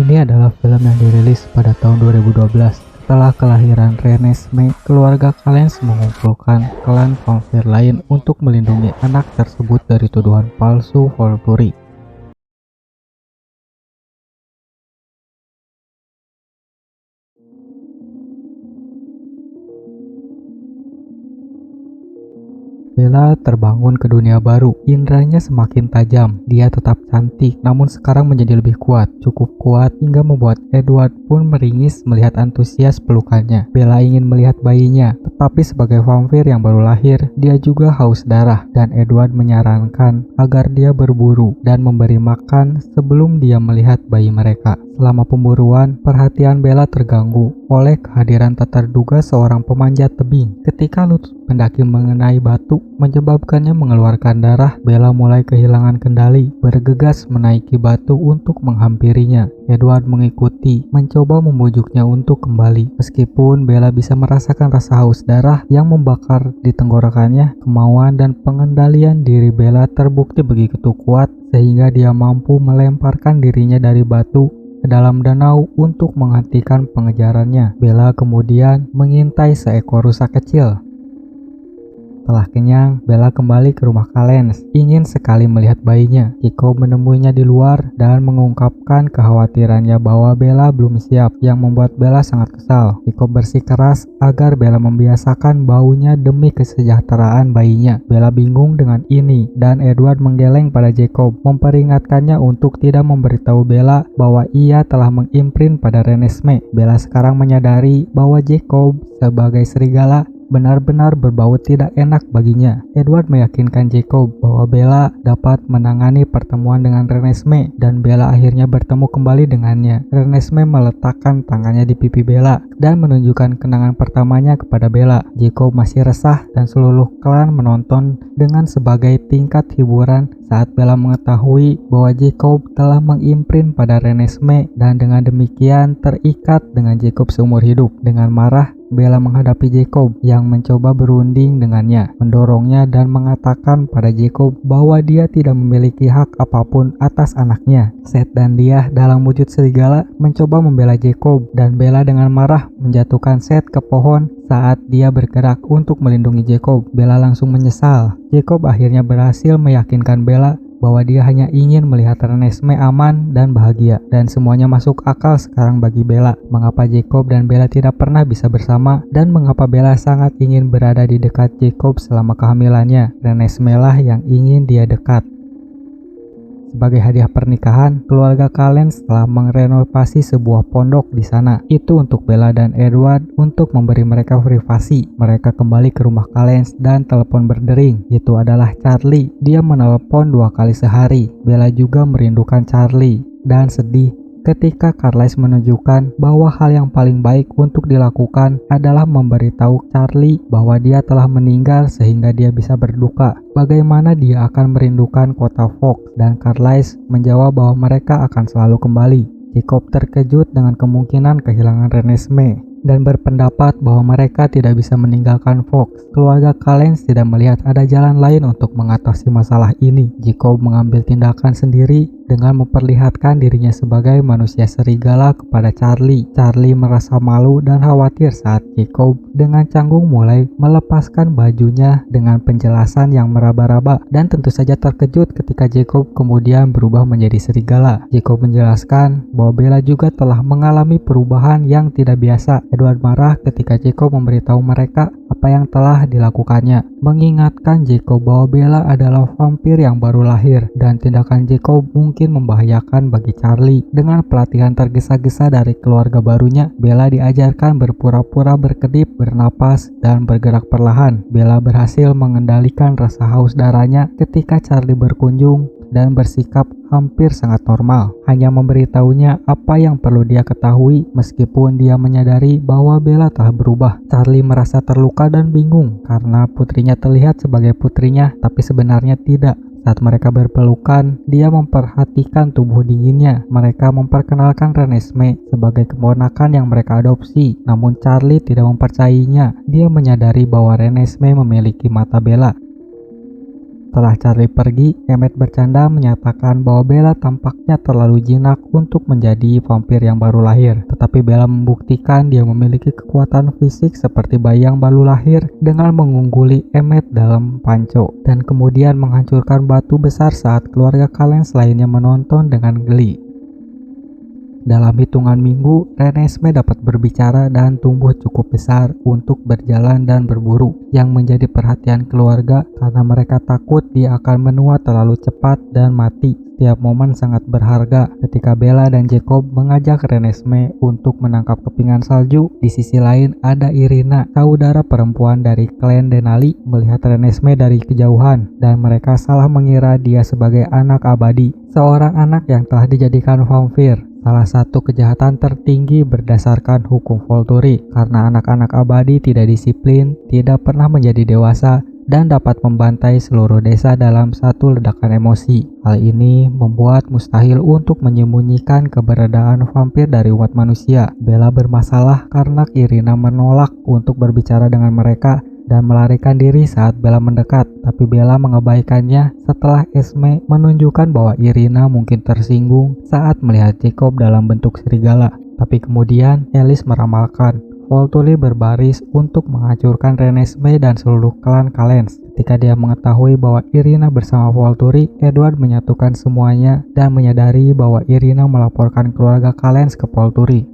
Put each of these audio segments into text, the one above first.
Ini adalah film yang dirilis pada tahun 2012. Setelah kelahiran Renesmee, keluarga Callens mengumpulkan klan vampir lain untuk melindungi anak tersebut dari tuduhan palsu Volturi. Bella terbangun ke dunia baru. Indranya semakin tajam. Dia tetap cantik, namun sekarang menjadi lebih kuat. Cukup kuat hingga membuat Edward pun meringis melihat antusias pelukannya. Bella ingin melihat bayinya, tetapi sebagai vampir yang baru lahir, dia juga haus darah. Dan Edward menyarankan agar dia berburu dan memberi makan sebelum dia melihat bayi mereka. Selama pemburuan, perhatian Bella terganggu oleh kehadiran tak terduga seorang pemanjat tebing. Ketika lutut pendaki mengenai batu, menyebabkannya mengeluarkan darah, Bella mulai kehilangan kendali, bergegas menaiki batu untuk menghampirinya. Edward mengikuti, mencoba membujuknya untuk kembali. Meskipun Bella bisa merasakan rasa haus darah yang membakar di tenggorokannya, kemauan dan pengendalian diri Bella terbukti begitu kuat sehingga dia mampu melemparkan dirinya dari batu ke dalam danau untuk menghentikan pengejarannya. Bella kemudian mengintai seekor rusa kecil. Setelah kenyang, Bella kembali ke rumah Callens, ingin sekali melihat bayinya. Jacob menemuinya di luar dan mengungkapkan kekhawatirannya bahwa Bella belum siap, yang membuat Bella sangat kesal. Jacob bersikeras agar Bella membiasakan baunya demi kesejahteraan bayinya. Bella bingung dengan ini, dan Edward menggeleng pada Jacob, memperingatkannya untuk tidak memberitahu Bella bahwa ia telah mengimprint pada Renesmee. Bella sekarang menyadari bahwa Jacob sebagai serigala benar-benar berbau tidak enak baginya. Edward meyakinkan Jacob bahwa Bella dapat menangani pertemuan dengan Renesmee, dan Bella akhirnya bertemu kembali dengannya. Renesmee meletakkan tangannya di pipi Bella dan menunjukkan kenangan pertamanya kepada Bella. Jacob masih resah dan seluruh klan menonton dengan sebagai tingkat hiburan saat Bella mengetahui bahwa Jacob telah mengimprint pada Renesmee dan dengan demikian terikat dengan Jacob seumur hidup. Dengan marah, Bella menghadapi Jacob yang mencoba berunding dengannya, mendorongnya dan mengatakan pada Jacob bahwa dia tidak memiliki hak apapun atas anaknya. Seth dan dia dalam wujud serigala mencoba membela Jacob, dan Bella dengan marah menjatuhkan Seth ke pohon saat dia bergerak untuk melindungi Jacob. Bella langsung menyesal. Jacob akhirnya berhasil meyakinkan Bella bahwa dia hanya ingin melihat Renesmee aman dan bahagia, dan semuanya masuk akal sekarang bagi Bella. Mengapa Jacob dan Bella tidak pernah bisa bersama, dan mengapa Bella sangat ingin berada di dekat Jacob selama kehamilannya. Renesmee lah yang ingin dia dekat. Sebagai hadiah pernikahan, keluarga Callens telah merenovasi sebuah pondok di sana. Itu untuk Bella dan Edward untuk memberi mereka privasi. Mereka kembali ke rumah Callens dan telepon berdering. Itu adalah Charlie. Dia menelepon 2 kali sehari. Bella juga merindukan Charlie dan sedih ketika Carlisle menunjukkan bahwa hal yang paling baik untuk dilakukan adalah memberitahu Charlie bahwa dia telah meninggal sehingga dia bisa berduka. Bagaimana dia akan merindukan kota Fox, dan Carlisle menjawab bahwa mereka akan selalu kembali. Jacob terkejut dengan kemungkinan kehilangan Renesmee dan berpendapat bahwa mereka tidak bisa meninggalkan Fox. Keluarga Callens tidak melihat ada jalan lain untuk mengatasi masalah ini. Jacob mengambil tindakan sendiri dengan memperlihatkan dirinya sebagai manusia serigala kepada Charlie. Charlie merasa malu dan khawatir saat Jacob dengan canggung mulai melepaskan bajunya dengan penjelasan yang meraba-raba, dan tentu saja terkejut ketika Jacob kemudian berubah menjadi serigala. Jacob menjelaskan bahwa Bella juga telah mengalami perubahan yang tidak biasa. Edward marah ketika Jacob memberitahu mereka apa yang telah dilakukannya, mengingatkan Jacob bahwa Bella adalah vampir yang baru lahir, dan tindakan Jacob mungkin membahayakan bagi Charlie. Dengan pelatihan tergesa-gesa dari keluarga barunya, Bella diajarkan berpura-pura berkedip, bernapas, dan bergerak perlahan. Bella berhasil mengendalikan rasa haus darahnya ketika Charlie berkunjung dan bersikap hampir sangat normal, hanya memberitahunya apa yang perlu dia ketahui meskipun dia menyadari bahwa Bella telah berubah. Charlie merasa terluka dan bingung karena putrinya terlihat sebagai putrinya tapi sebenarnya tidak. Saat mereka berpelukan, dia memperhatikan tubuh dinginnya. Mereka memperkenalkan Renesmee sebagai keponakan yang mereka adopsi, namun Charlie tidak mempercayainya. Dia menyadari bahwa Renesmee memiliki mata Bella. Setelah Charlie pergi, Emmett bercanda menyatakan bahwa Bella tampaknya terlalu jinak untuk menjadi vampir yang baru lahir. Tetapi Bella membuktikan dia memiliki kekuatan fisik seperti bayi yang baru lahir dengan mengungguli Emmett dalam panco dan kemudian menghancurkan batu besar saat keluarga Callens lainnya menonton dengan geli. Dalam hitungan minggu, Renesmee dapat berbicara dan tumbuh cukup besar untuk berjalan dan berburu, yang menjadi perhatian keluarga karena mereka takut dia akan menua terlalu cepat dan mati. Setiap momen sangat berharga ketika Bella dan Jacob mengajak Renesmee untuk menangkap kepingan salju. Di sisi lain ada Irina, saudara perempuan dari klan Denali, melihat Renesmee dari kejauhan dan mereka salah mengira dia sebagai anak abadi, seorang anak yang telah dijadikan vampir. Salah satu kejahatan tertinggi berdasarkan hukum Volturi, karena anak-anak abadi tidak disiplin, tidak pernah menjadi dewasa, dan dapat membantai seluruh desa dalam satu ledakan emosi. Hal ini membuat mustahil untuk menyembunyikan keberadaan vampir dari umat manusia. Bella bermasalah karena Irina menolak untuk berbicara dengan mereka dan melarikan diri saat Bella mendekat, tapi Bella mengabaikannya setelah Esme menunjukkan bahwa Irina mungkin tersinggung saat melihat Jacob dalam bentuk serigala. Tapi kemudian Alice meramalkan Volturi berbaris untuk menghancurkan Renesmee dan seluruh klan Callens. Ketika dia mengetahui bahwa Irina bersama Volturi, Edward menyatukan semuanya dan menyadari bahwa Irina melaporkan keluarga Callens ke Volturi.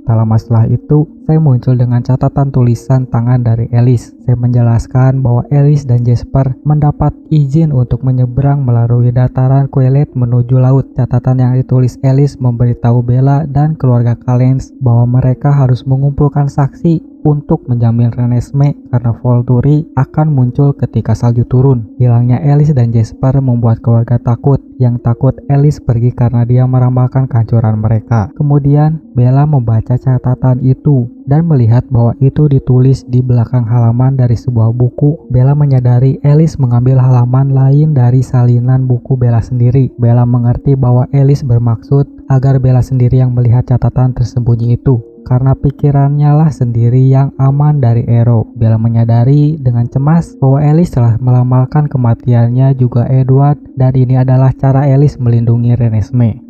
Tak lama setelah itu, saya muncul dengan catatan tulisan tangan dari Alice. Saya menjelaskan bahwa Alice dan Jasper mendapat izin untuk menyeberang melalui dataran Quelet menuju laut. Catatan yang ditulis Alice memberitahu Bella dan keluarga Callens bahwa mereka harus mengumpulkan saksi untuk menjamin Renesmee karena Volturi akan muncul ketika salju turun. Hilangnya Alice dan Jasper membuat keluarga takut. Yang takut Alice pergi karena dia meramalkan kehancuran mereka. Kemudian Bella membaca catatan itu dan melihat bahwa itu ditulis di belakang halaman dari sebuah buku. Bella menyadari Alice mengambil halaman lain dari salinan buku Bella sendiri. Bella mengerti bahwa Alice bermaksud agar Bella sendiri yang melihat catatan tersembunyi itu, karena pikirannya lah sendiri yang aman dari Arrow. Bella menyadari dengan cemas bahwa Alice telah melamalkan kematiannya juga Edward, dan ini adalah cara Alice melindungi Renesmee.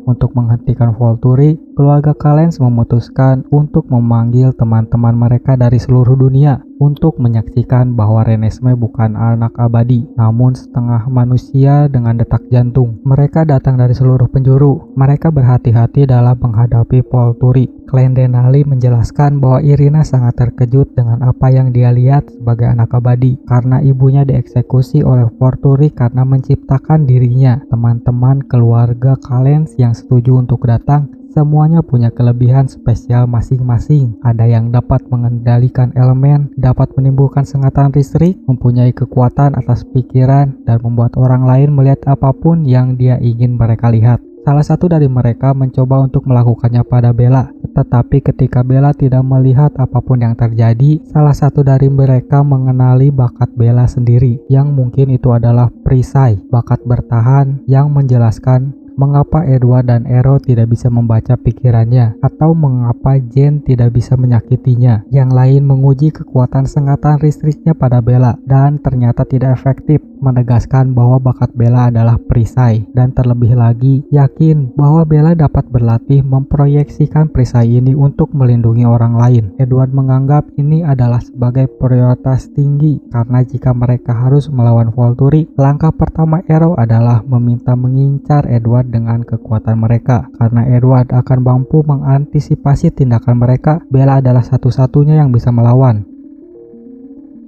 Untuk menghentikan Volturi, keluarga Callens memutuskan untuk memanggil teman-teman mereka dari seluruh dunia untuk menyaksikan bahwa Renesmee bukan anak abadi, namun setengah manusia dengan detak jantung. Mereka datang dari seluruh penjuru. Mereka berhati-hati dalam menghadapi Volturi. Klan Denali menjelaskan bahwa Irina sangat terkejut dengan apa yang dia lihat sebagai anak abadi, karena ibunya dieksekusi oleh Volturi karena menciptakan dirinya. Teman-teman keluarga Callens yang setuju untuk datang semuanya punya kelebihan spesial masing-masing. Ada yang dapat mengendalikan elemen, dapat menimbulkan sengatan listrik, mempunyai kekuatan atas pikiran, dan membuat orang lain melihat apapun yang dia ingin mereka lihat. Salah satu dari mereka mencoba untuk melakukannya pada Bella, tetapi ketika Bella tidak melihat apapun yang terjadi, salah satu dari mereka mengenali bakat Bella sendiri, yang mungkin itu adalah perisai, bakat bertahan yang menjelaskan mengapa Edward dan Arrow tidak bisa membaca pikirannya, atau mengapa Jane tidak bisa menyakitinya. Yang lain menguji kekuatan sengatan listriknya pada Bella, dan ternyata tidak efektif, menegaskan bahwa bakat Bella adalah perisai, dan terlebih lagi yakin bahwa Bella dapat berlatih memproyeksikan perisai ini untuk melindungi orang lain. Edward menganggap ini adalah sebagai prioritas tinggi, karena jika mereka harus melawan Volturi, langkah pertama Arrow adalah meminta mengincar Edward dengan kekuatan mereka. Karena Edward akan mampu mengantisipasi tindakan mereka, Bella adalah satu-satunya yang bisa melawan.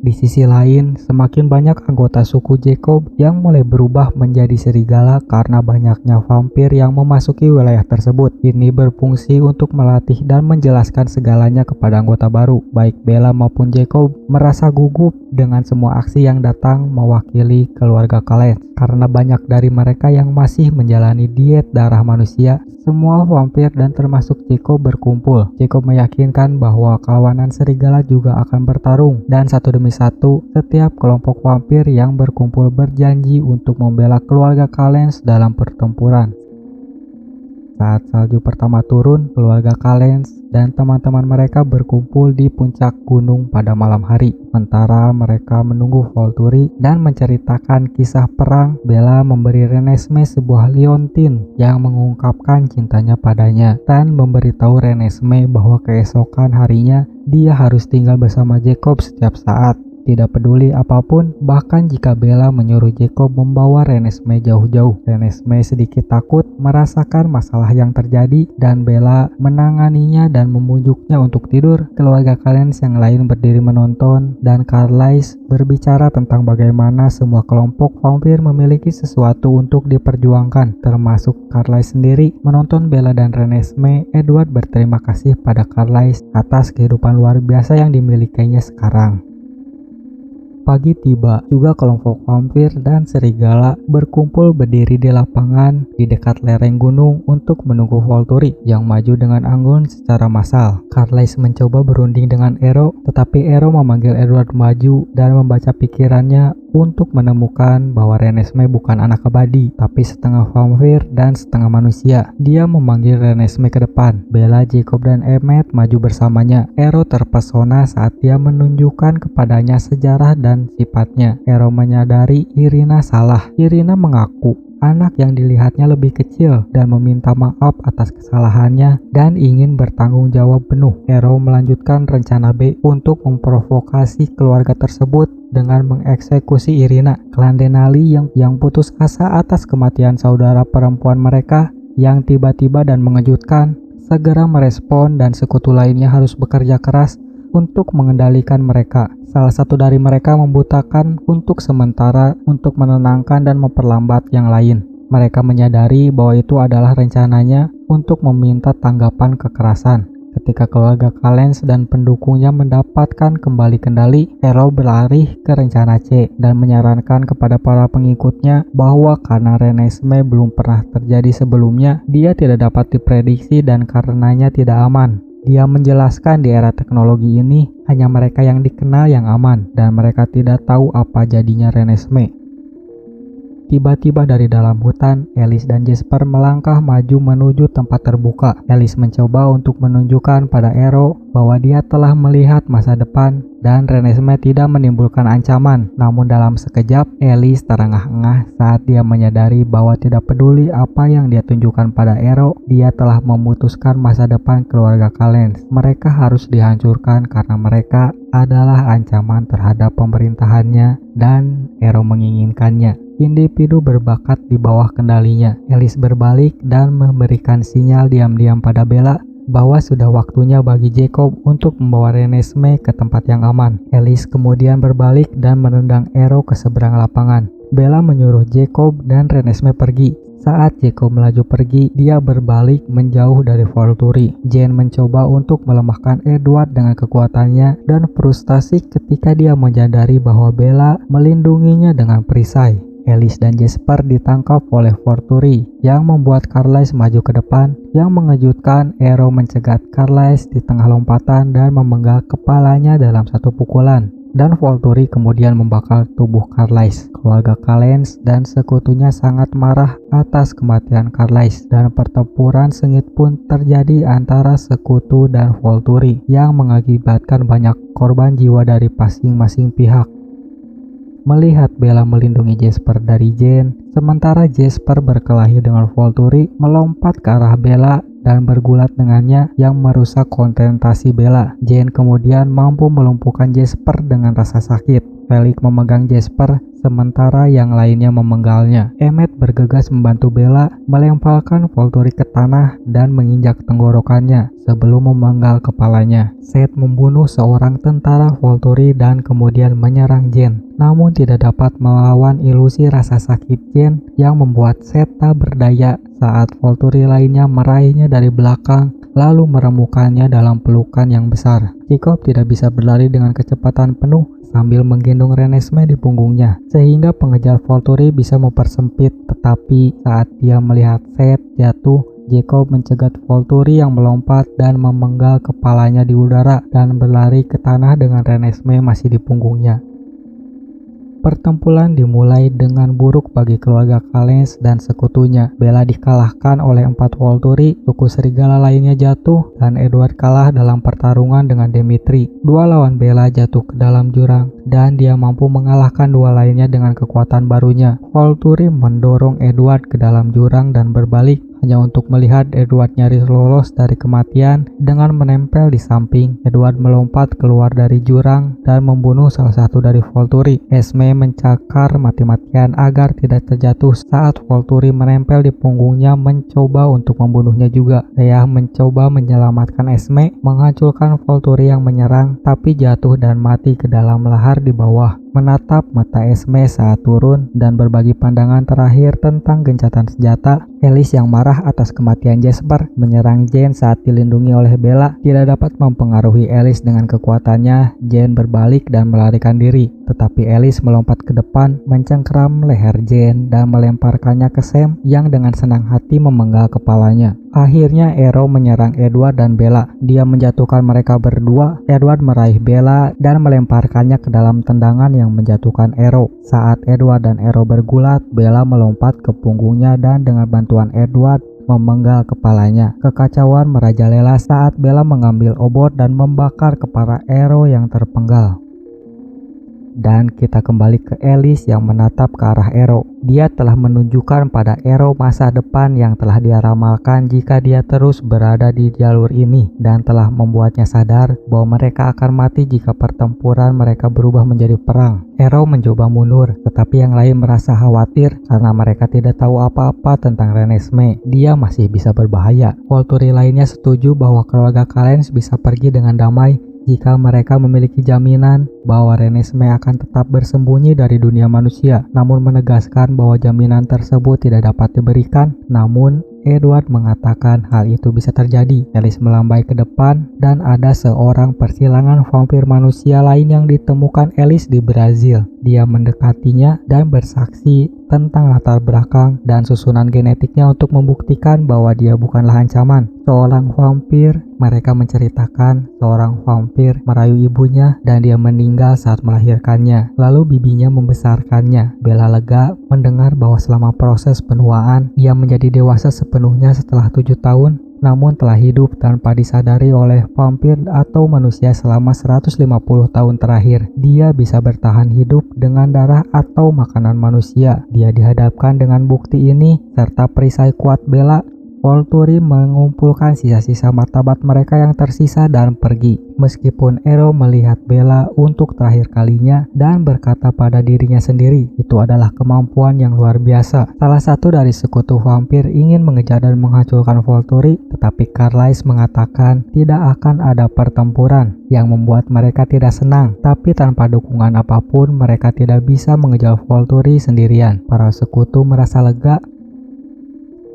Di sisi lain, semakin banyak anggota suku Jacob yang mulai berubah menjadi serigala karena banyaknya vampir yang memasuki wilayah tersebut. Ini berfungsi untuk melatih dan menjelaskan segalanya kepada anggota baru. Baik Bella maupun Jacob merasa gugup dengan semua aksi yang datang mewakili keluarga Callens. Karena banyak dari mereka yang masih menjalani diet darah manusia, semua vampir dan termasuk Jacob berkumpul. Jacob meyakinkan bahwa kawanan serigala juga akan bertarung, dan satu demi satu, setiap kelompok vampir yang berkumpul berjanji untuk membela keluarga Callens dalam pertempuran. Saat salju pertama turun, keluarga Kalens dan teman-teman mereka berkumpul di puncak gunung pada malam hari. Sementara mereka menunggu Volturi dan menceritakan kisah perang, Bella memberi Renesmee sebuah liontin yang mengungkapkan cintanya padanya dan memberitahu Renesmee bahwa keesokan harinya dia harus tinggal bersama Jacob setiap saat. Tidak peduli apapun, bahkan jika Bella menyuruh Jacob membawa Renesmee jauh-jauh. Renesmee sedikit takut merasakan masalah yang terjadi dan Bella menanganinya dan membujuknya untuk tidur. Keluarga Kalens yang lain berdiri menonton dan Carlisle berbicara tentang bagaimana semua kelompok vampir memiliki sesuatu untuk diperjuangkan, termasuk Carlisle sendiri. Menonton Bella dan Renesmee, Edward berterima kasih pada Carlisle atas kehidupan luar biasa yang dimilikinya sekarang. Pagi tiba, juga kelompok vampir dan serigala berkumpul berdiri di lapangan di dekat lereng gunung untuk menunggu Volturi yang maju dengan anggun secara massal. Carlisle mencoba berunding dengan Ero, tetapi Ero memanggil Edward maju dan membaca pikirannya untuk menemukan bahwa Renesmee bukan anak abadi, tapi setengah vampir dan setengah manusia. Dia memanggil Renesmee ke depan. Bella, Jacob, dan Emmett maju bersamanya. Ero terpesona saat dia menunjukkan kepadanya sejarah dan sifatnya. Ero menyadari Irina salah. Irina mengaku anak yang dilihatnya lebih kecil dan meminta maaf atas kesalahannya dan ingin bertanggung jawab penuh. Ero melanjutkan rencana B untuk memprovokasi keluarga tersebut dengan mengeksekusi Irina. Klan Denali yang putus asa atas kematian saudara perempuan mereka yang tiba-tiba dan mengejutkan segera merespon dan sekutu lainnya harus bekerja keras untuk mengendalikan mereka. Salah satu dari mereka membutakan untuk sementara untuk menenangkan dan memperlambat yang lain. Mereka menyadari bahwa itu adalah rencananya untuk meminta tanggapan kekerasan. Ketika keluarga Kalens dan pendukungnya mendapatkan kembali kendali, Ero berlari ke rencana C dan menyarankan kepada para pengikutnya bahwa karena Renesmee belum pernah terjadi sebelumnya, dia tidak dapat diprediksi dan karenanya tidak aman. Dia menjelaskan di era teknologi ini, hanya mereka yang dikenal yang aman, dan mereka tidak tahu apa jadinya Renesmee. Tiba-tiba dari dalam hutan, Alice dan Jasper melangkah maju menuju tempat terbuka. Alice mencoba untuk menunjukkan pada Ero bahwa dia telah melihat masa depan dan Renesmee tidak menimbulkan ancaman. Namun dalam sekejap, Alice terengah-engah saat dia menyadari bahwa tidak peduli apa yang dia tunjukkan pada Ero, dia telah memutuskan masa depan keluarga Kalens. Mereka harus dihancurkan karena mereka adalah ancaman terhadap pemerintahannya dan Ero menginginkannya. Individu berbakat di bawah kendalinya. Alice berbalik dan memberikan sinyal diam-diam pada Bella bahwa sudah waktunya bagi Jacob untuk membawa Renesmee ke tempat yang aman. Alice kemudian berbalik dan menendang Ero ke seberang lapangan. Bella menyuruh Jacob dan Renesmee pergi. Saat Jacob melaju pergi, dia berbalik menjauh dari Volturi. Jane mencoba untuk melemahkan Edward dengan kekuatannya dan frustasi ketika dia menyadari bahwa Bella melindunginya dengan perisai. Alice dan Jasper ditangkap oleh Volturi yang membuat Carlisle maju ke depan. Yang mengejutkan, Ero mencegat Carlisle di tengah lompatan dan memenggal kepalanya dalam satu pukulan. Dan Volturi kemudian membakar tubuh Carlisle. Keluarga Kalens dan sekutunya sangat marah atas kematian Carlisle dan pertempuran sengit pun terjadi antara sekutu dan Volturi yang mengakibatkan banyak korban jiwa dari masing-masing pihak. Melihat Bella melindungi Jasper dari Jane, sementara Jasper berkelahi dengan Volturi, melompat ke arah Bella dan bergulat dengannya yang merusak konsentrasi Bella. Jane kemudian mampu melumpuhkan Jasper dengan rasa sakit. Felix memegang Jasper, sementara yang lainnya memenggalnya. Emmett bergegas membantu Bella melemparkan Volturi ke tanah dan menginjak tenggorokannya sebelum memenggal kepalanya. Seth membunuh seorang tentara Volturi dan kemudian menyerang Jane, namun tidak dapat melawan ilusi rasa sakit Jane yang membuat Seth tak berdaya saat Volturi lainnya meraihnya dari belakang lalu meremukannya dalam pelukan yang besar. Jacob tidak bisa berlari dengan kecepatan penuh sambil menggendong Renesmee di punggungnya, sehingga pengejar Volturi bisa mempersempit. Tetapi saat dia melihat Seth jatuh, Jacob mencegat Volturi yang melompat dan memenggal kepalanya di udara dan berlari ke tanah dengan Renesmee masih di punggungnya. Pertempuran dimulai dengan buruk bagi keluarga Kalens dan sekutunya. Bella dikalahkan oleh 4 Volturi, suku serigala lainnya jatuh, dan Edward kalah dalam pertarungan dengan Dimitri. 2 lawan Bella jatuh ke dalam jurang, dan dia mampu mengalahkan 2 lainnya dengan kekuatan barunya. Volturi mendorong Edward ke dalam jurang dan berbalik, hanya untuk melihat Edward nyaris lolos dari kematian dengan menempel di samping. Edward melompat keluar dari jurang dan membunuh salah satu dari Volturi. Esme mencakar mati-matian agar tidak terjatuh saat Volturi menempel di punggungnya mencoba untuk membunuhnya juga. Leah mencoba menyelamatkan Esme, menghancurkan Volturi yang menyerang, tapi jatuh dan mati ke dalam lahar di bawah. Menatap mata Esme saat turun dan berbagi pandangan terakhir tentang gencatan senjata. Alice yang marah atas kematian Jasper menyerang Jane saat dilindungi oleh Bella tidak dapat mempengaruhi Alice dengan kekuatannya. Jane berbalik dan melarikan diri, tetapi Alice melompat ke depan, mencengkeram leher Jane dan melemparkannya ke Sam yang dengan senang hati memenggal kepalanya. Akhirnya Arrow menyerang Edward dan Bella. Dia menjatuhkan mereka berdua. Edward meraih Bella dan melemparkannya ke dalam tendangan yang menjatuhkan Arrow. Saat Edward dan Arrow bergulat, Bella melompat ke punggungnya dan dengan bantuan Edward memenggal kepalanya. Kekacauan merajalela saat Bella mengambil obor dan membakar kepala Arrow yang terpenggal. Dan kita kembali ke Alice yang menatap ke arah Arrow. Dia telah menunjukkan pada Arrow masa depan yang telah dia ramalkan jika dia terus berada di jalur ini, dan telah membuatnya sadar bahwa mereka akan mati jika pertempuran mereka berubah menjadi perang. Arrow mencoba mundur, tetapi yang lain merasa khawatir karena mereka tidak tahu apa-apa tentang Renesmee. Dia masih bisa berbahaya. Volturi lainnya setuju bahwa keluarga Kalens bisa pergi dengan damai jika mereka memiliki jaminan bahwa Renesmee akan tetap bersembunyi dari dunia manusia, namun menegaskan bahwa jaminan tersebut tidak dapat diberikan. Namun Edward mengatakan hal itu bisa terjadi. Alice melambai ke depan dan ada seorang persilangan vampir manusia lain yang ditemukan Alice di Brazil. Dia mendekatinya dan bersaksi tentang latar belakang dan susunan genetiknya untuk membuktikan bahwa dia bukanlah ancaman. Seorang vampir, mereka menceritakan seorang vampir merayu ibunya dan dia meninggal saat melahirkannya. Lalu bibinya membesarkannya. Bella lega mendengar bahwa selama proses penuaan, ia menjadi dewasa sepenuhnya setelah 7 tahun, namun telah hidup tanpa disadari oleh vampir atau manusia selama 150 tahun terakhir. Dia bisa bertahan hidup dengan darah atau makanan manusia. Dia dihadapkan dengan bukti ini serta perisai kuat Bella. Volturi mengumpulkan sisa-sisa martabat mereka yang tersisa dan pergi. Meskipun Arrow melihat Bella untuk terakhir kalinya dan berkata pada dirinya sendiri, itu adalah kemampuan yang luar biasa. Salah satu dari sekutu vampir ingin mengejar dan menghancurkan Volturi, tetapi Carlisle mengatakan tidak akan ada pertempuran, yang membuat mereka tidak senang. Tapi tanpa dukungan apapun, mereka tidak bisa mengejar Volturi sendirian. Para sekutu merasa lega.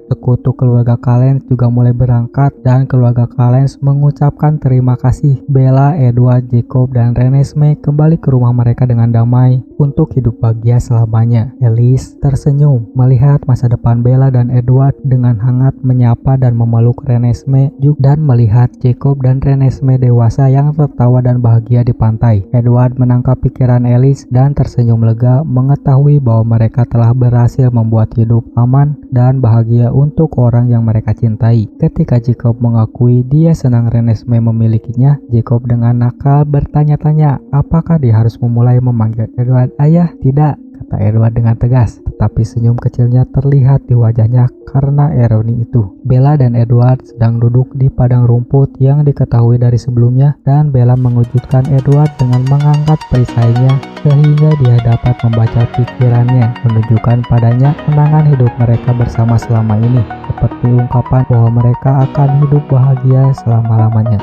Sekutu keluarga Kalens juga mulai berangkat dan keluarga Kalens mengucapkan terima kasih. Bella, Edward, Jacob, dan Renesmee kembali ke rumah mereka dengan damai untuk hidup bahagia selamanya. Alice tersenyum melihat masa depan Bella dan Edward dengan hangat menyapa dan memeluk Renesmee dan melihat Jacob dan Renesmee dewasa yang tertawa dan bahagia di pantai. Edward menangkap pikiran Alice dan tersenyum lega mengetahui bahwa mereka telah berhasil membuat hidup aman dan bahagia untuk orang yang mereka cintai. Ketika Jacob mengakui dia senang Renesmee memilikinya, Jacob dengan nakal bertanya-tanya apakah dia harus memulai memanggil Edward ayah. Tidak, kata Edward dengan tegas, tetapi senyum kecilnya terlihat di wajahnya karena ironi itu. Bella dan Edward sedang duduk di padang rumput yang diketahui dari sebelumnya, dan Bella mengejutkan Edward dengan mengangkat perisainya sehingga dia dapat membaca pikirannya, menunjukkan padanya kenangan hidup mereka bersama selama ini, seperti ungkapan bahwa mereka akan hidup bahagia selama-lamanya.